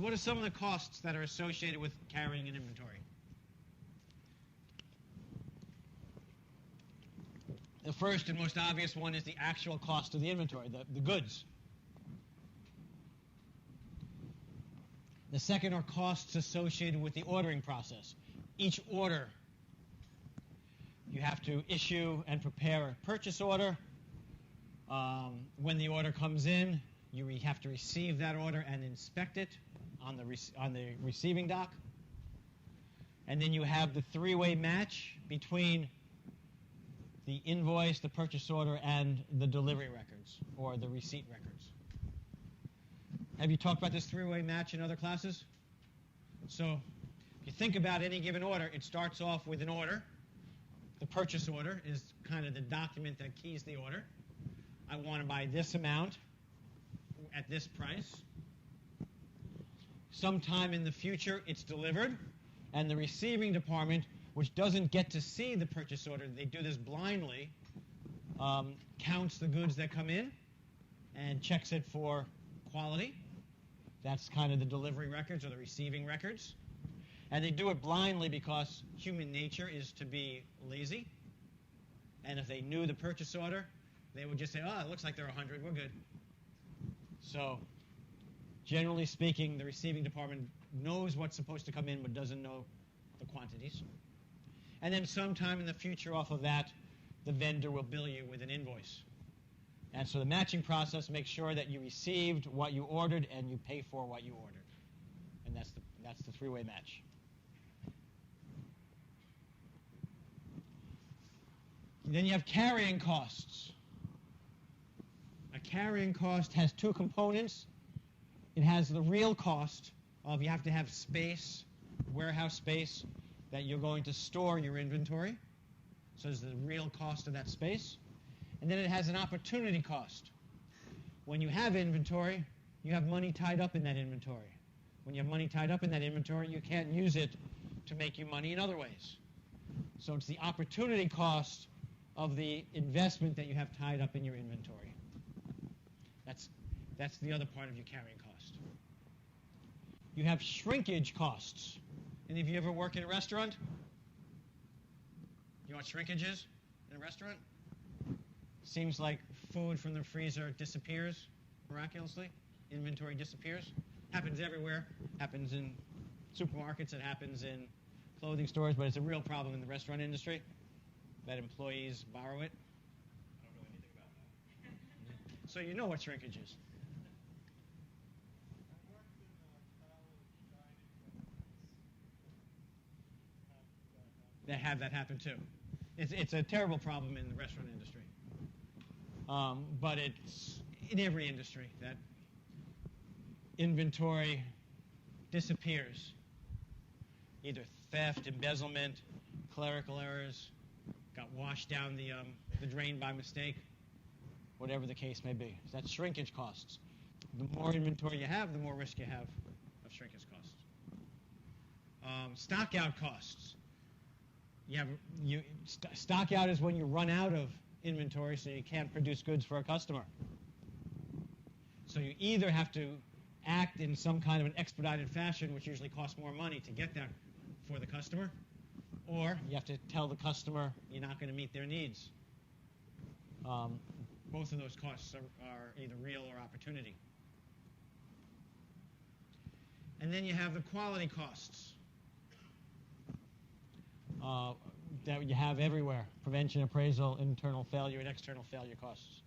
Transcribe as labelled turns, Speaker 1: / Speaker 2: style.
Speaker 1: What are some of the costs that are associated with carrying an inventory? The first and most obvious one is the actual cost of the inventory, the goods. The second are costs associated with the ordering process. Each order, you have to issue and prepare a purchase order. When the order comes in, you have to receive that order and inspect it on the receiving dock. And then you have the three-way match between the invoice, the purchase order, and the delivery records or the receipt records. Have you talked about this three-way match in other classes? So if you think about any given order, it starts off with an order. The purchase order is kind of the document that keys the order. I want to buy this amount at this price. Sometime in the future, it's delivered, and the receiving department, which doesn't get to see the purchase order, they do this blindly, counts the goods that come in and checks it for quality. That's kind of the delivery records or the receiving records. And they do it blindly because human nature is to be lazy. And if they knew the purchase order, they would just say, oh, it looks like there are 100, we're good. So generally speaking, the receiving department knows what's supposed to come in but doesn't know the quantities. And then sometime in the future off of that, the vendor will bill you with an invoice. And so the matching process makes sure that you received what you ordered and you pay for what you ordered. And that's the three-way match. And then you have carrying costs. A carrying cost has two components. It has the real cost of you have to have space, warehouse space, that you're going to store your inventory. So there's the real cost of that space. And then it has an opportunity cost. When you have inventory, you have money tied up in that inventory. When you have money tied up in that inventory, you can't use it to make you money in other ways. So it's the opportunity cost of the investment that you have tied up in your inventory. That's the other part of your carrying cost. You have shrinkage costs. Any of you ever work in a restaurant? You know what shrinkage is in a restaurant? Seems like food from the freezer disappears miraculously. Inventory disappears. Happens everywhere. Happens in supermarkets. It happens in clothing stores. But it's a real problem in the restaurant industry that employees borrow it.
Speaker 2: I don't know anything about that.
Speaker 1: So you know what shrinkage is. They have that happen too. It's a terrible problem in the restaurant industry. But it's in every industry that inventory disappears. Either theft, embezzlement, clerical errors, got washed down the drain by mistake, whatever the case may be. So that's shrinkage costs. The more inventory you have, the more risk you have of shrinkage costs. Stock out costs. Stock out is when you run out of inventory so you can't produce goods for a customer. So you either have to act in some kind of an expedited fashion, which usually costs more money to get that for the customer, or you have to tell the customer you're not going to meet their needs. Both of those costs are either real or opportunity. And then you have the quality costs that you have everywhere. Prevention, appraisal, internal failure, and external failure costs.